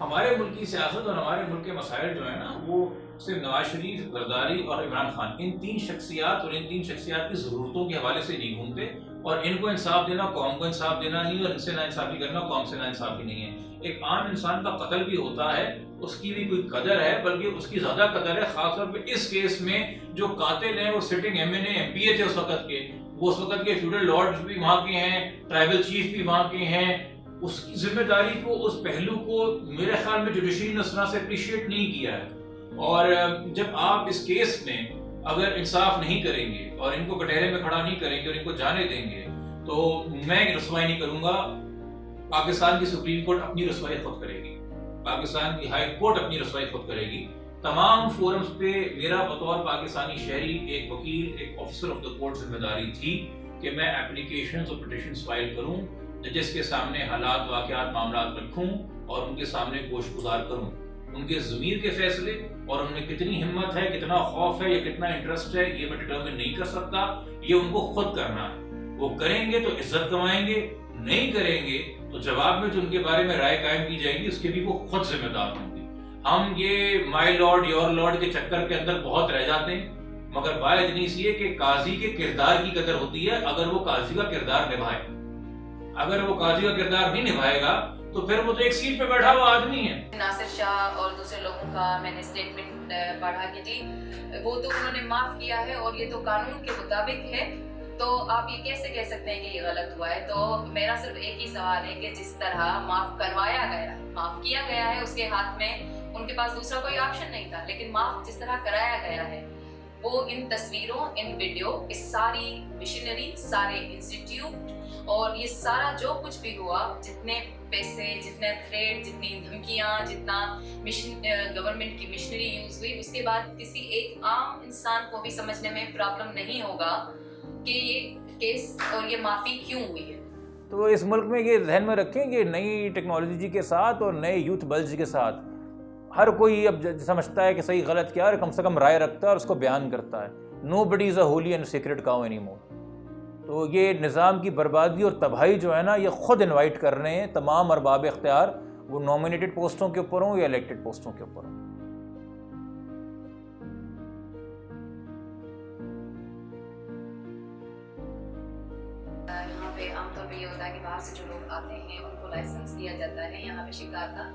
ہمارے ملک کی سیاست اور ہمارے ملک کے مسائل جو ہیں نا، وہ صرف نواز شریف، زرداری اور عمران خان، ان تین شخصیات اور ان تین شخصیات کی ضرورتوں کے حوالے سے نہیں گھومتے، اور ان کو انصاف دینا قوم کو انصاف دینا نہیں، اور ان سے نا انصافی کرنا قوم سے نا انصافی نہیں ہے۔ ایک عام انسان کا قتل بھی ہوتا ہے، اس کی بھی کوئی قدر ہے، بلکہ اس کی زیادہ قدر ہے خاص طور پہ اس کیس میں۔ جو قاتل ہیں وہ sitting M N A M P A تھے اس وقت کے، وہ اس وقت کے فیوڈل لارڈز بھی وہاں کے ہیں، ٹرائبل چیف بھی وہاں کے ہیں۔ اس کی ذمہ داری کو، اس پہلو کو میرے خیال میں جوڈیشری نے اس طرح سے اپریشیٹ نہیں کیا ہے۔ اور جب آپ اس کیس میں اگر انصاف نہیں کریں گے اور ان کو کٹہرے میں کھڑا نہیں کریں گے اور ان کو جانے دیں گے، تو میں رسوائی نہیں کروں گا، پاکستان کی سپریم کورٹ اپنی رسوائی خود کرے گی، پاکستان کی ہائی کورٹ اپنی رسوائی خود کرے گی۔ تمام فورمز پہ میرا بطور پاکستانی شہری، ایک وکیل، ایک آفیسر آف دا کورٹ ذمہ داری تھی کہ میں اپلیکیشنز اور پٹیشنز فائل کروں، جس کے سامنے حالات، واقعات، معاملات رکھوں اور ان کے سامنے گوش گزار کروں۔ ان کے ضمیر کے فیصلے اور ان میں کتنی ہمت ہے، کتنا خوف ہے یا کتنا انٹرسٹ ہے، یہ میں ڈٹرمن نہیں کر سکتا، یہ ان کو خود کرنا ہے۔ وہ کریں گے تو عزت کمائیں گے، نہیں کریں گے تو جواب میں جو ان کے بارے میں رائے قائم کی جائے گی اس کے بھی وہ خود ذمہ دار ہوں گے۔ ہم یہ مائی لارڈ یور لارڈ کے چکر کے اندر بہت رہ جاتے ہیں، مگر بات اتنی سی ہے کہ قاضی کے کردار کی قدر ہوتی ہے اگر وہ قاضی کا کردار نبھائے۔ اگر وہ قاضی کا کردار نہیں نبھائے گا تو پھر وہ تو ایک سیٹ پہ بیٹھا ہوا آدمی ہے۔ ناصر شاہ اور دوسرے لوگوں کا میں نے اسٹیٹمنٹ پڑھا کہ جی وہ تو انہوں نے معاف کیا ہے اور یہ تو قانون کے مطابق ہے، تو آپ یہ کیسے کہہ سکتے ہیں کہ یہ غلط ہوا ہے؟ تو میرا صرف ایک ہی سوال ہے کہ جس طرح معاف کروایا گیا، معاف کیا گیا ہے، اس کے ہاتھ میں ان کے پاس دوسرا کوئی آپشن نہیں تھا، لیکن معاف جس طرح کرایا گیا ہے وہ ان تصویروں، ان ویڈیو، اس ساری مشینری، سارے انسٹیٹیوٹ اور یہ سارا جو کچھ بھی ہوا، جتنے پیسے، جتنے تھریٹ، جتنی دھمکیاں، جتنا گورنمنٹ کی مشنری یوز ہوئی، اس کے بعد کسی ایک عام انسان کو بھی سمجھنے میں پرابلم نہیں ہوگا کہ یہ کیس اور یہ معافی کیوں ہوئی ہے۔ تو اس ملک میں یہ ذہن میں رکھیں کہ نئی ٹیکنالوجی کے ساتھ اور نئے یوتھ بلج کے ساتھ ہر کوئی اب سمجھتا ہے کہ صحیح غلط کیا ہے، کم سے کم رائے رکھتا ہے اور اس کو بیان کرتا ہے۔ Nobody is a holy and secret cow anymore. تو یہ نظام کی بربادی اور تباہی جو ہے نا، یہ خود انوائٹ کر رہے ہیں تمام ارباب اختیار، وہ نامینیٹڈ پوسٹوں کے اوپر ہوں یا الیکٹڈ پوسٹوں کے اوپر ہوں۔ یہاں پہ عام طور پہ یہ ہوتا ہے کہ باہر سے جو لوگ آتے ہیں ان کو لائسنس دیا جاتا ہے یہاں پہ شکار کا،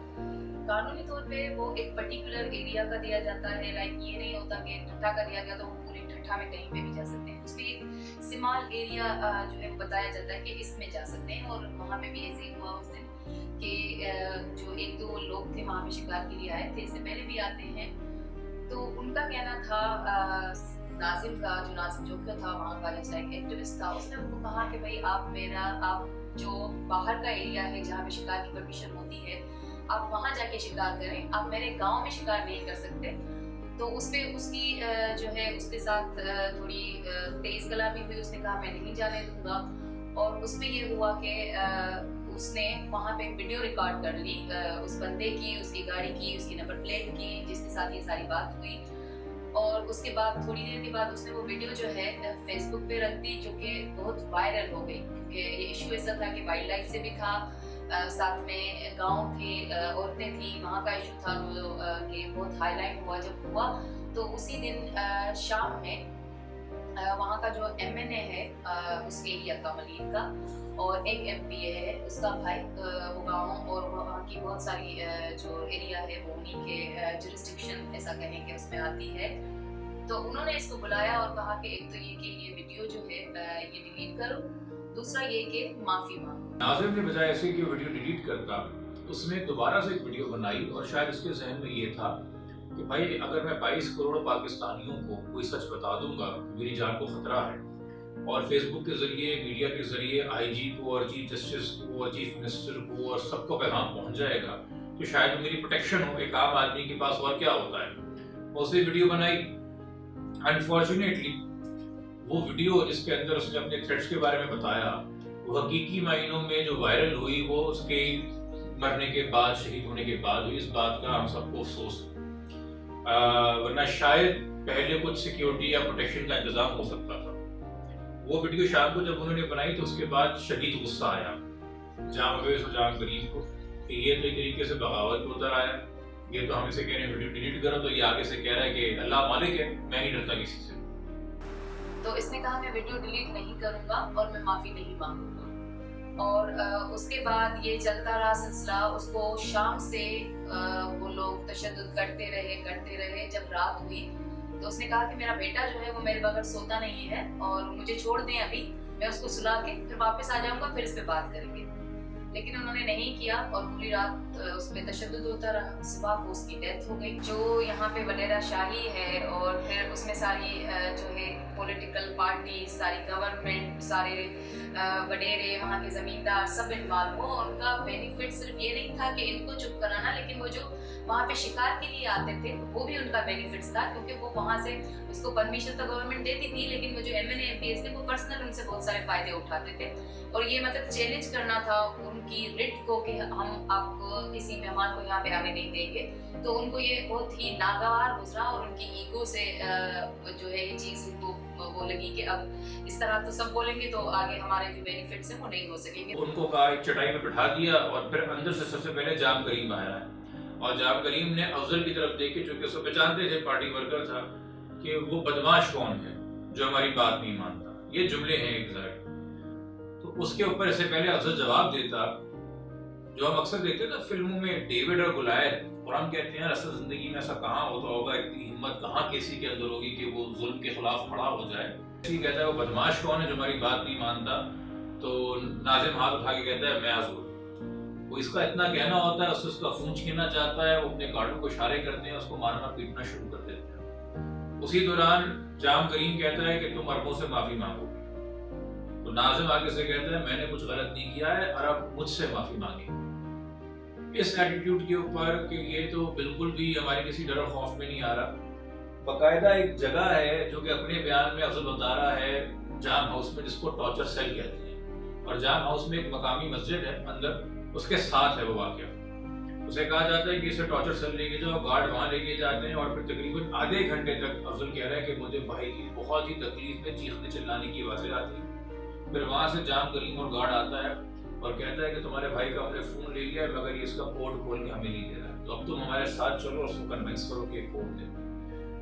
قانونی طور پہ وہ ایک پرٹیکولر ایریا کا دیا جاتا ہے، لائک یہ نہیں ہوتا کہ ٹھٹھا کا دیا گیا تو وہ پورے ٹھٹھا میں کہیں پہ بھی جا سکتے ہیں، اس میں ایک سمال ایریا جو ہے بتایا جاتا ہے کہ اس میں جا سکتے ہیں۔ اور وہاں پہ بھی ایسے ہی ہوا اس دن کہ جو ایک دو لوگ تھے وہاں پہ شکار کے لیے آئے تھے، اس سے پہلے بھی آتے ہیں، تو ان کا کہنا تھا ناظم کا، جو ناظم جوکر تھا وہاں کا، جیسا ایک ایکٹیوسٹ تھا، اس نے ان کو کہا کہ بھائی آپ جو باہر کا ایریا ہے جہاں پہ شکار کی پرمیشن ہوتی ہے، آپ وہاں جا کے شکار کریں، آپ میرے گاؤں میں شکار نہیں کر سکتے۔ تو اس پہ اس کی جو ہے اس کے ساتھ تھوڑی تیز کلامی ہوئی، اس نے کہا میں نہیں جانے دوں گا، اور اس پہ یہ ہوا کہ اس نے وہاں پہ ویڈیو ریکارڈ کر لی اس بندے کی، اس کی گاڑی کی، اس کی نمبر پلیٹ کی، جس کے ساتھ یہ ساری بات ہوئی، اور اس کے بعد تھوڑی دیر کے بعد اس نے وہ ویڈیو جو ہے فیس بک پہ رکھ دی، جو کہ بہت وائرل ہو گئی، کیونکہ یہ ایشو ایسا تھا کہ وائلڈ لائف سے بھی تھا، ساتھ میں گاؤں تھے، عورتیں تھیں، وہاں کا ایشو تھا جو کہ بہت ہائی لائٹ ہوا۔ جب ہوا تو اسی دن شام میں وہاں کا جو ایم این اے ہے اس ایریا کا، ملید کا، اور ایک ایم پی اے ہے اس کا بھائی، وہ گاؤں اور وہاں کی بہت ساری جو ایریا ہے وہ انہیں کے جورسڈکشن ایسا کہیں کہ اس میں آتی ہے، تو انہوں نے اس کو بلایا اور کہا کہ ایک تو یہ کہ یہ ویڈیو جو ہے یہ ڈیلیٹ کرو، دوسرا یہ کہ معافی مانگو۔ ناظم نے بجائے ایسے کہ ویڈیو ڈیلیٹ کرتا، اس نے دوبارہ سے ایک ویڈیو بنائی، اور شاید اس کے ذہن میں یہ تھا کہ بھائی اگر میں 22 کروڑ پاکستانیوں کو کوئی سچ بتا دوں گا، میری جان کو خطرہ ہے، اور فیس بک کے ذریعے، میڈیا کے ذریعے آئی جی کو اور چیف جسٹس کو اور چیف منسٹر کو اور سب کو پیغام پہنچ جائے گا، تو شاید وہ میری پروٹیکشن ہو۔ ایک عام آدمی کے پاس اور کیا ہوتا ہے؟ اس نے ویڈیو بنائی، انفارچونیٹلی وہ ویڈیو جس کے اندر اس نے اپنے تھریٹس کے بارے میں بتایا، وہ حقیقی معنوں میں جو وائرل ہوئی وہ اس کے مرنے کے بعد، شہید ہونے کے بعد ہوئی۔ اس بات کا ہم سب کو افسوس ہے، ورنہ شاید پہلے کچھ سیکیورٹی یا پروٹیکشن کا انتظام ہو سکتا تھا۔ وہ ویڈیو شام کو جب انہوں نے بنائی تو اس کے بعد شدید غصہ آیا جہاں اویس اور جہاں کریم کو، کہ یہ تو ایک طریقے سے بغاوت کو اتر آیا ہے، یہ تو ہم اسے کہہ رہے ہیں ویڈیو ڈیلیٹ کرو، تو یہ آگے سے کہہ رہا ہے کہ اللہ مالک ہے، میں نہیں ڈرتا کسی سے. تو اس نے کہا میں ویڈیو ڈیلیٹ نہیں کروں گا اور میں معافی نہیں مانگوں گا. اور اس کے بعد یہ چلتا رہا سلسلہ. اس کو شام سے وہ لوگ تشدد کرتے رہے. جب رات ہوئی تو اس نے کہا کہ میرا بیٹا جو ہے وہ میرے بغیر سوتا نہیں ہے اور مجھے چھوڑ دیں ابھی، میں اس کو سلا کے پھر واپس آ جاؤں گا، پھر اس پہ بات کریں گے. لیکن انہوں نے نہیں کیا اور پوری رات اس پہ تشدد ہوتا رہا. صبح کو اس کی ڈیتھ ہو گئی. جو یہاں پہ وڈیرا شاہی ہے اور پھر اس میں ساری جو ہے پولیٹیکل پارٹی، ساری گورنمنٹ، سارے وڈیرے، وہاں کے زمیندار سب انوالو ہو. ان کا بینیفٹ صرف یہ نہیں تھا کہ ان کو چپ کرانا، لیکن وہ جو وہاں پہ شکار کے لیے آتے تھے وہ بھی ان کا بینیفٹس تھا، کیونکہ وہ وہاں سے اس کو پرمیشن تو گورنمنٹ دیتی تھی، لیکن وہ جو M N A M P S تھے وہ پرسنل ان سے بہت سارے فائدے اٹھاتے تھے. اور یہ مطلب چیلنج کرنا تھا ان کی رٹ کو کہ ہم آپ کو کسی مہمان کو یہاں پہ آنے نہیں دیں گے. تو ان کو یہ بہت ہی ناگوار گزرا اور ان کی ایگو سے جو ہے یہ چیز ان کو وہ لگی کہ اب اس طرح تو سب بولیں گے تو آگے ہمارے جو بینیفٹس ہیں وہ نہیں ہو سکیں گے. ان کو کہا ایک چٹائی پہ بٹھا دیا اور پھر اندر سے سب سے پہلے جام کریم آیا ہے. اور جام کریم نے افضل کی طرف دیکھ کے، چونکہ اس کو پہچانتے تھے، پارٹی ورکر تھا، کہ وہ بدماش کون ہے جو ہماری بات نہیں مانتا. یہ جملے ہیں ایک ذرا. تو اس کے اوپر اس سے پہلے افضل جواب دیتا، جو ہم اکثر دیکھتے ہیں نا فلموں میں ڈیوڈ اور گولائت، اور ہم کہتے ہیں اصل زندگی میں ایسا کہاں ہوتا ہوگا، اتنی ہمت کہاں کسی کے اندر ہوگی کہ وہ ظلم کے خلاف کھڑا ہو جائے. اسی کہتا ہے وہ بدماش کون ہے جو ہماری بات نہیں مانتا. تو ناظم ہاتھ اٹھا کے کہتا ہے میں حضور. وہ اس کا اتنا کہنا ہوتا ہے، اس کا فون چھیننا چاہتا ہے، وہ اپنے گارڈوں کو اشارے کرتے ہیں، اس کو مارنا پیٹنا شروع کر دیتے ہیں. اسی دوران جام کریم کہتا ہے کہ تم عربوں سے معافی مانگو. تو ناظم آگے سے کہتا ہے میں نے کچھ غلط نہیں کیا ہے، عرب مجھ سے معافی مانگے. اس ایٹیٹیوڈ کے اوپر کہ یہ تو بالکل بھی ہمارے کسی ڈر و خوف میں نہیں آ رہا. باقاعدہ ایک جگہ ہے جو کہ اپنے بیان میں افضل بتا رہا ہے جام ہاؤس میں، جس کو ٹارچر سیل کہتے ہیں. اور جام ہاؤس میں ایک مقامی مسجد ہے اندر، اس کے ساتھ ہے وہ واقعہ. اسے کہا جاتا ہے کہ اسے ٹارچر سیل لے کے جاؤ، گارڈ وہاں لے کے جاتے ہیں اور پھر تقریباً آدھے گھنٹے تک افضل کہہ رہا ہے کہ مجھے بھائی کی بہت ہی تکلیف میں چیخنے چلانے کی آوازیں آتی ہیں. پھر وہاں سے جام کریم اور گارڈ آتا ہے اور کہتا ہے کہ تمہارے بھائی کا ہم نے فون لے لیا ہے، مگر یہ اس کا کوڈ کھول کے ہمیں نہیں دے رہا ہے، تو اب تم ہمارے ساتھ چلو اور اس کو کنونس کرو کہ کوڈ دے.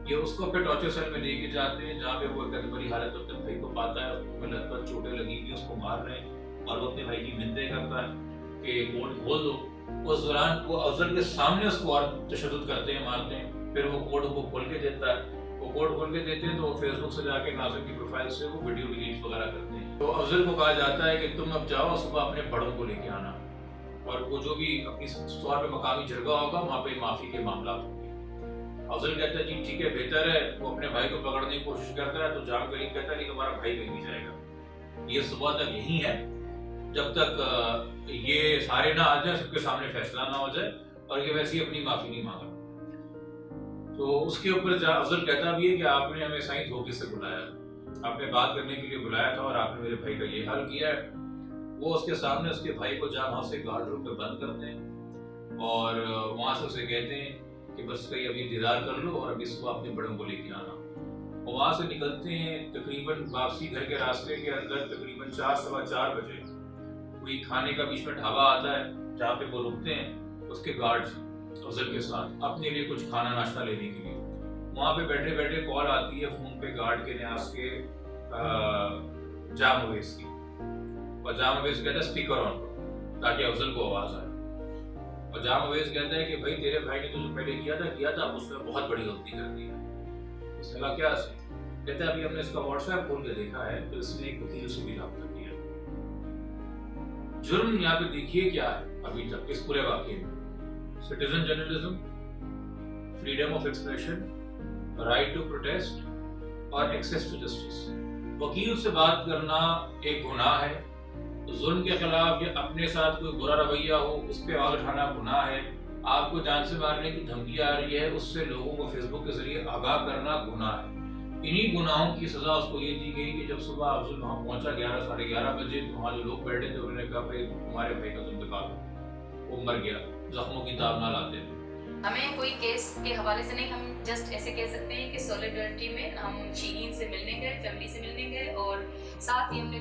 یہ اس کو پھر ٹارچر سیل میں لے کے جاتے ہیں، جہاں پہ وہ ایک بڑی حالت اپنے بھائی کو پاتا ہے، اس کو لگ بھگ چوٹیں لگی ہوئی، اس کو مار رہے ہیں اور وہ اپنے بھائی کی منتیں کرتا ہے کہ کوڈ کھول دو. اس دوران وہ افضل کے سامنے اس کو اور تشدد کرتے ہیں، مارتے ہیں. پھر وہ کوڈ کو کھول کے دیتا ہے. وہ کوڈ کھول کے دیتے ہیں تو وہ فیس بک سے جا کے ناظم کی پروفائل سے وہ ویڈیو ڈیلیٹ وغیرہ کرتے ہیں. تو افضل کو کہا جاتا ہے کہ تم اب جاؤ صبح اپنے بڑوں کو لے کے آنا، اور وہ جو بھی اپنی طور پہ مقامی جرگہ ہوگا وہاں پہ معافی کے معاملات ہوں گے. افضل کہتا ہے جی ٹھیک ہے، بہتر ہے. وہ اپنے بھائی کو پکڑنے کی کوشش کرتا ہے تو جام کریم کہتا ہے کہ تمہارا بھائی کہیں نہیں جائے گا، یہ صبح تک یہی ہے جب تک یہ سارے نہ آ جائیں، سب کے سامنے فیصلہ نہ ہو جائے. اور یہ ویسے ہی اپنی معافی نہیں مانگا. تو اس کے اوپر افضل کہتا بھی ہے کہ آپ نے ہمیں صحیح دھوکے سے بلایا، آپ نے بات کرنے کے لیے بلایا تھا اور آپ نے میرے بھائی کا یہ حال کیا ہے. وہ اس کے سامنے اس کے بھائی کو جام ہاؤس کے گارڈ روم پہ بند کرتے ہیں اور وہاں سے اسے کہتے ہیں کہ بس کہیں ابھی دیدار کر لو اور ابھی صبح اپنے بڑوں کو لے کے آنا. اور وہاں سے نکلتے ہیں تقریباً واپسی گھر کے راستے کے اندر تقریباً 4 سوا 4 بجے. کوئی کھانے کا بیچ میں ڈھابا آتا ہے جہاں پہ وہ رکتے ہیں اس کے گارڈ افضل کے ساتھ اپنے لیے کچھ کھانا ناشتہ لینے کے لیے. وہاں پہ بیٹھے بیٹھے کال آتی ہے فون پہ گارڈ کے نیاز کے جام اویس کی، اور جام اویس کہتا ہے اسپیکر آن کرو تاکہ افضل کو آواز آئے. اور جام اویس کہتا ہے کہ بھائی تیرے بھائی نے تو جو پہلے کیا تھا اس میں بہت بڑی غلطی کر دی ہے. اس نے کہا کیا سے؟ کہتا ہے ابھی ہم نے اس کا واٹس ایپ کھول کے دیکھا ہے تو اس نے ایک وکیل سے بھی رابطہ کیا. جرم یہاں پہ دیکھیے کیا ہے ابھی تک اس پورے واقعے میں: citizen journalism, freedom of expression, right to protest اور ایکسیس ٹو جسٹس. وکیل سے بات کرنا ایک گناہ ہے. ظلم کے خلاف یا اپنے ساتھ کوئی برا رویہ ہو اس پہ آواز اٹھانا گناہ ہے. آپ کو جان سے مارنے کی دھمکی آ رہی ہے، اس سے لوگوں کو فیس بک کے ذریعے آگاہ کرنا گناہ ہے. انہی گناہوں کی سزا اس کو یہ دی گئی کہ جب صبح افضل وہاں پہنچا 11 ساڑھے 11 بجے تو وہاں جو لوگ بیٹھے تھے انہوں نے کہا بھائی تمہارے بھائی کا تو انتقال ہو، وہ مر گیا. زخموں کی تاب نہ لاتے تھے. ہمیں کوئی کیس کے حوالے سے نہیں، ہم جسٹ ایسے کہہ سکتے ہیں کہ سولیڈرٹی میں ہم شیرین سے ملنے گئے، فیملی سے ملنے گئے، اور ساتھ ہی ہم نے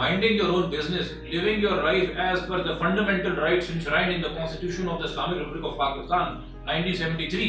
minding your own business, living your life as per the fundamental rights enshrined in the Constitution of the Islamic Republic of Pakistan 1973